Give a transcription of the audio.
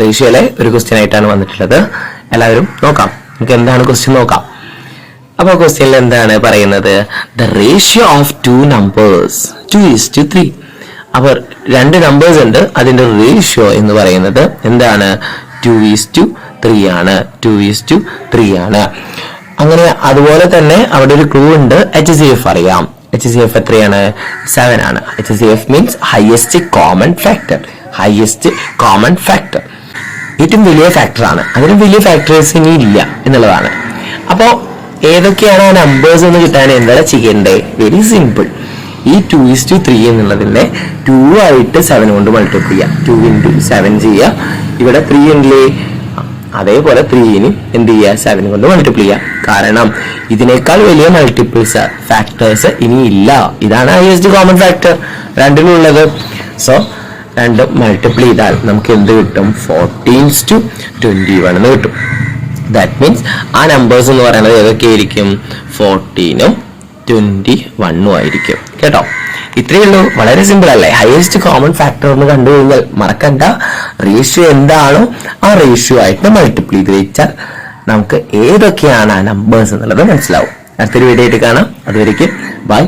റേഷ്യോയിലെ ഒരു ക്വസ്റ്റ്യൻ ആയിട്ടാണ് വന്നിട്ടുള്ളത്. എല്ലാവരും നോക്കാം, നമുക്ക് എന്താണ് ക്വസ്റ്റ്യൻ നോക്കാം. അപ്പൊ ക്വസ്റ്റ്യനിൽ എന്താണ് പറയുന്നത്? The ratio of two numbers 2:3. അപ്പൊ രണ്ട് നമ്പേഴ്സ് ഉണ്ട്, അതിന്റെ റേഷ്യോ എന്ന് പറയുന്നത് എന്താണ്? 2:3 ആണ്. 2:3 ആണ്. അങ്ങനെ അതുപോലെ തന്നെ അവിടെ ഒരു ക്ലൂ ഉണ്ട്. HCF അറിയാം. HCF എത്രയാണ്? 7 ആണ്. HCF means highest common factor. Highest common factor ഏറ്റവും വലിയ ഫാക്ടറാണ്. അതിന് വലിയ ഫാക്ടേഴ്സ് ഇനി ഇല്ല എന്നുള്ളതാണ്. അപ്പോ ഏതൊക്കെയാണ് ആ നമ്പേഴ്സ് എന്ന് കിട്ടാൻ എന്താണ് ചെയ്യേണ്ടേ? Very simple. ഈ 2:3 എന്നുള്ളതിന്റെ 2 ആയിട്ട് 7 കൊണ്ട് മൾട്ടിപ്ലൈ ചെയ്യാം. 2 into 7 ചെയ്യുക. ഇവിടെ 3 ഉണ്ടല്ലേ, അതേപോലെ 3ന് എന്ത് ചെയ്യുക? 7 കൊണ്ട് മൾട്ടിപ്ലൈ ചെയ്യുക. കാരണം ഇതിനേക്കാൾ വലിയ മൾട്ടിപ്പിൾസ് ഫാക്ടേഴ്സ് ഇനി ഇല്ല. ഇതാണ് ഹൈയസ്റ്റ് കോമൺ ഫാക്ടർ രണ്ടിലുള്ളത്. സോ രണ്ടും മൾട്ടിപ്ലൈ ചെയ്താൽ നമുക്ക് എന്ത് കിട്ടും? 14:21 എന്ന് കിട്ടും. ദാറ്റ് മീൻസ് ആ നമ്പേഴ്സ് എന്ന് പറയുന്നത് ഏതൊക്കെയായിരിക്കും? 14ഉം 21ഉം ആയിരിക്കും. കേട്ടോ, ഇത്രയേ ഉള്ളൂ. വളരെ സിമ്പിൾ അല്ലേ? ഹയസ്റ്റ് കോമൺ ഫാക്ടർ എന്ന് കണ്ടു കഴിഞ്ഞാൽ മറക്കണ്ട, റേഷ്യോ എന്താണോ ആ റേഷ്യോ ആയിട്ട് മൾട്ടിപ്ലൈ ചെയ്ത് വെച്ചാൽ നമുക്ക് ഏതൊക്കെയാണ് ആ നമ്പേഴ്സ് എന്നുള്ളത് മനസ്സിലാവും. അടുത്തൊരു വീഡിയോ ആയിട്ട് കാണാം. അതുവരേക്കും ബൈ.